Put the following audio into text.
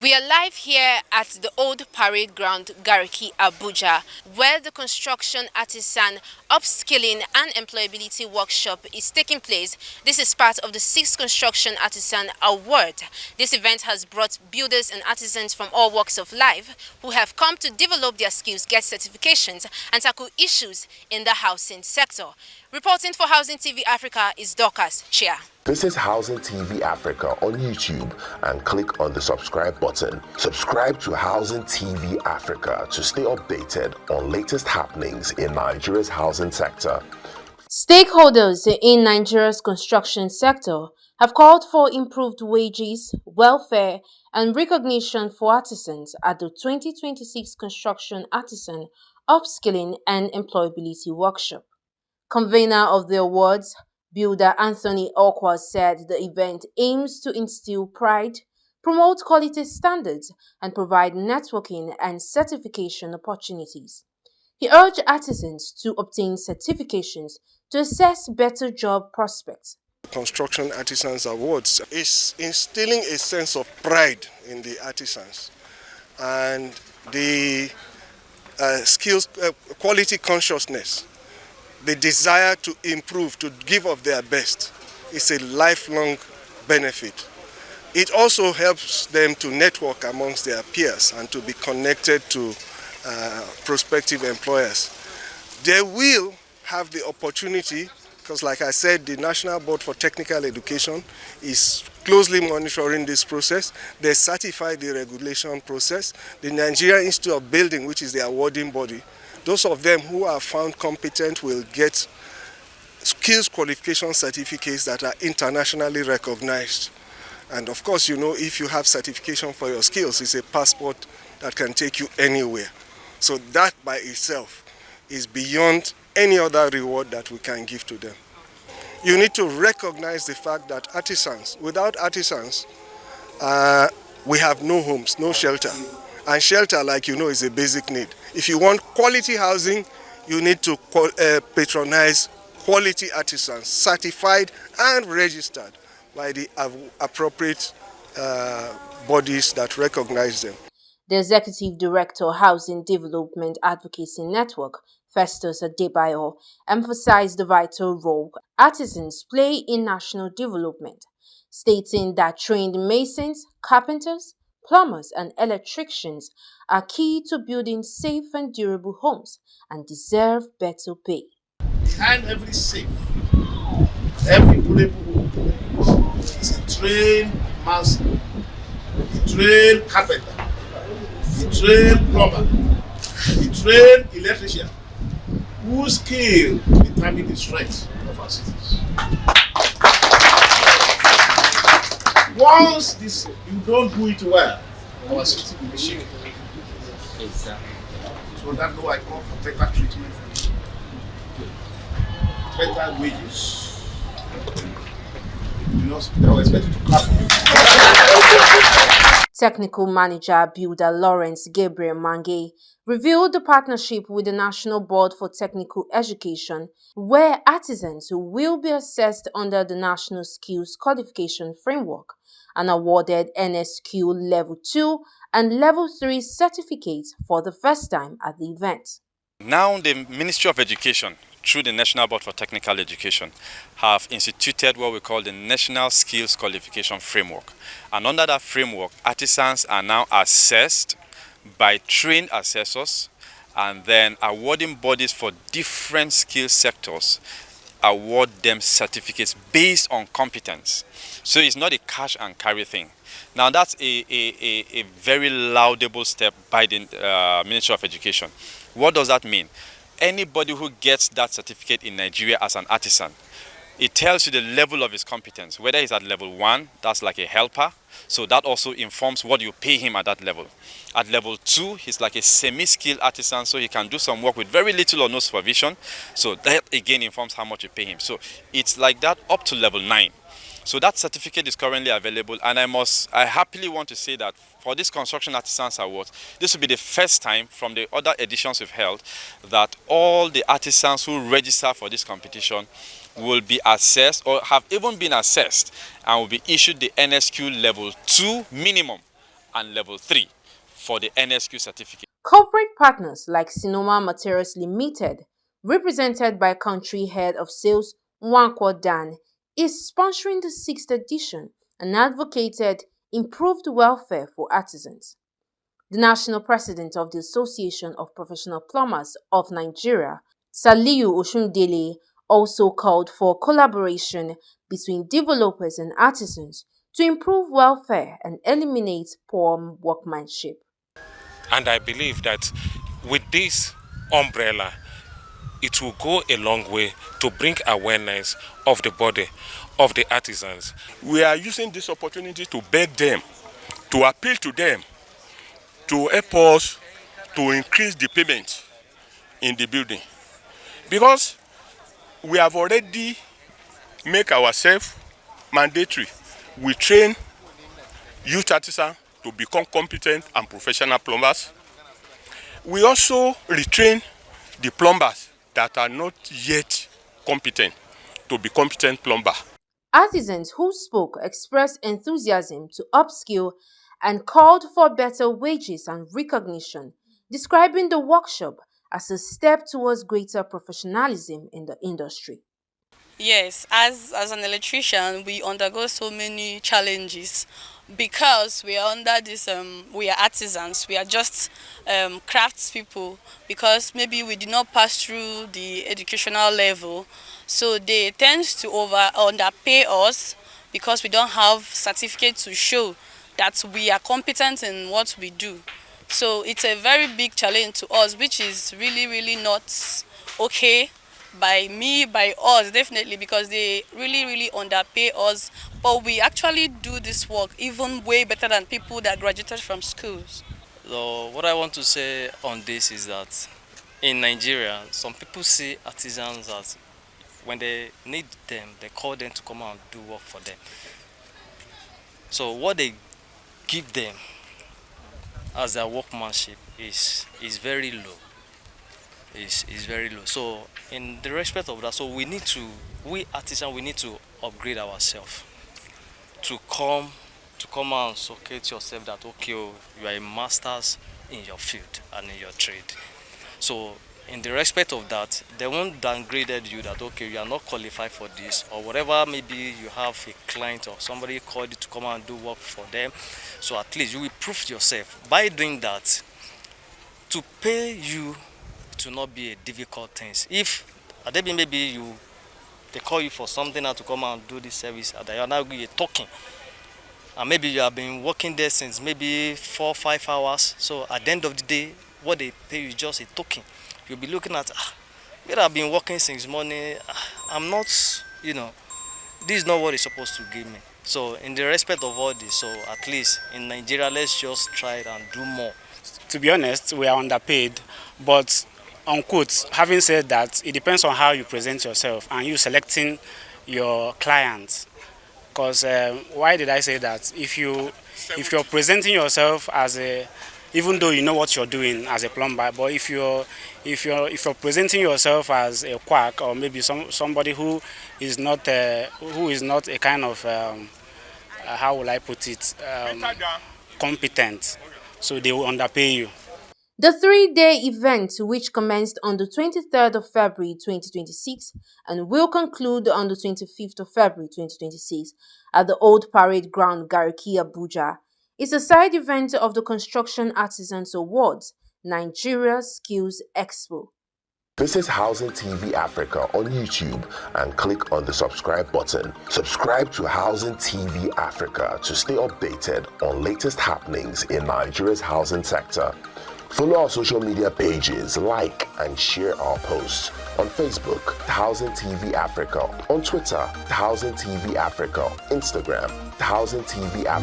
We are live here at the old parade ground, Gariki, Abuja, where the construction artisan upskilling and employability workshop is taking place. This is part of the 6th Construction Artisan Award. This event has brought builders and artisans from all walks of life who have come to develop their skills, get certifications, and tackle issues in the housing sector. Reporting for Housing TV Africa is Dorcas Chia. This is Housing TV Africa on YouTube and click on the subscribe button. Subscribe to Housing TV Africa to stay updated on latest happenings in Nigeria's housing sector. Stakeholders in Nigeria's construction sector have called for improved wages, welfare, and recognition for artisans at the 2026 Construction Artisan Upskilling and Employability Workshop. Convener of the awards, Builder Anthony Okwa, said the event aims to instill pride, promote quality standards, and provide networking and certification opportunities. He urged artisans to obtain certifications to assess better job prospects. Construction Artisans Awards is instilling a sense of pride in the artisans and the skills, quality consciousness, the desire to improve, to give of their best. Is a lifelong benefit. It also helps them to network amongst their peers and to be connected to prospective employers. They will have the opportunity, because like I said, the National Board for Technical Education is closely monitoring this process. They certify the regulation process. The Nigerian Institute of Building, which is the awarding body, those of them who are found competent will get skills qualification certificates that are internationally recognized. And of course, you know, if you have certification for your skills, it's a passport that can take you anywhere. So that by itself is beyond any other reward that we can give to them. You need to recognize the fact that artisans, without artisans, we have no homes, no shelter. And shelter, like you know, is a basic need. If you want quality housing, you need to patronize quality artisans, certified and registered by the appropriate bodies that recognize them. The Executive Director, Housing Development Advocacy Network, Festus Adebayo, emphasized the vital role artisans play in national development, stating that trained masons, carpenters, plumbers, and electricians are key to building safe and durable homes and deserve better pay. Behind every safe, every durable home is a trained mason, a trained carpenter, a trained plumber, a trained electrician, whose skill determines the strength of our cities. Once you don't do it well, our city will be shaken. So that's why I call for better treatment for you. Better wages. You know, I was expected to clap for you. Technical Manager Builder Lawrence Gabriel Mange revealed the partnership with the National Board for Technical Education, where artisans will be assessed under the National Skills Qualification Framework and awarded NSQ Level 2 and Level 3 certificates for the first time at the event. Now the Ministry of Education, through the National Board for Technical Education, have instituted what we call the National Skills Qualification Framework. And under that framework, artisans are now assessed by trained assessors, and then awarding bodies for different skill sectors award them certificates based on competence. So it's not a cash and carry thing. Now that's a very laudable step by the Ministry of Education. What does that mean? Anybody who gets that certificate in Nigeria as an artisan, it tells you the level of his competence. Whether he's at level 1, that's like a helper, so that also informs what you pay him at that level. At level 2, he's like a semi-skilled artisan, so he can do some work with very little or no supervision, so that again informs how much you pay him. So it's like that up to level 9. So that certificate is currently available, and I happily want to say that for this Construction Artisans Award, this will be the first time from the other editions we've held that all the artisans who register for this competition will be assessed or have even been assessed and will be issued the NSQ Level 2 minimum and level 3 for the NSQ certificate. Corporate partners like Sinoma Materials Limited, represented by country head of sales Nwankwo Dan, is sponsoring the 6th edition and advocated improved welfare for artisans. The national president of the Association of Professional Plumbers of Nigeria, Saliu Oshundele, also called for collaboration between developers and artisans to improve welfare and eliminate poor workmanship. And I believe that with this umbrella, it will go a long way to bring awareness of the body of the artisans. We are using this opportunity to beg them, to appeal to them, to help us to increase the payment in the building. Because we have already make ourselves mandatory. We train youth artisans to become competent and professional plumbers. We also retrain the plumbers that are not yet competent to be competent plumber. Artisans who spoke expressed enthusiasm to upskill and called for better wages and recognition, describing the workshop as a step towards greater professionalism in the industry. Yes, as an electrician, we undergo so many challenges because we are under this. We are artisans. We are just craftspeople because maybe we did not pass through the educational level, so they tend to underpay us because we don't have certificates to show that we are competent in what we do. So it's a very big challenge to us, which is really not okay by us, definitely, because they really underpay us, but we actually do this work even way better than people that graduated from schools. So what I want to say on this is that in Nigeria, some people see artisans as when they need them, they call them to come out and do work for them. So what they give them as their workmanship is very low. Is very low. So in the respect of that, so we artisans, we need to upgrade ourselves to come and suffocate yourself that okay, you are a masters in your field and in your trade. So in the respect of that, they won't downgrade you that okay, you are not qualified for this or whatever. Maybe you have a client or somebody called you to come and do work for them, so at least you will prove yourself. By doing that, to pay you to not be a difficult thing. If maybe they call you for something now to come and do this service, and they are now talking, and maybe you have been working there since maybe 4 or 5 hours. So at the end of the day, what they pay you is just a token. You'll be looking at, I've been working since morning. I'm not, this is not what it's supposed to give me. So in the respect of all this, so at least in Nigeria, let's just try it and do more. To be honest, we are underpaid, but unquote, having said that, it depends on how you present yourself and you selecting your clients. Because why did I say that? If you're presenting yourself as a, even though you know what you're doing as a plumber, but if you're presenting yourself as a quack or maybe somebody who is not a kind of how will I put it, competent, so they will underpay you. The 3-day event, which commenced on the 23rd of February 2026 and will conclude on the 25th of February 2026 at the Old Parade Ground, Gariki, Abuja, is a side event of the Construction Artisans Awards, Nigeria Skills Expo. Visit Housing TV Africa on YouTube and click on the subscribe button. Subscribe to Housing TV Africa to stay updated on latest happenings in Nigeria's housing sector. Follow our social media pages, like and share our posts. On Facebook, Housing TV Africa. On Twitter, Housing TV Africa. Instagram, Housing TV Africa.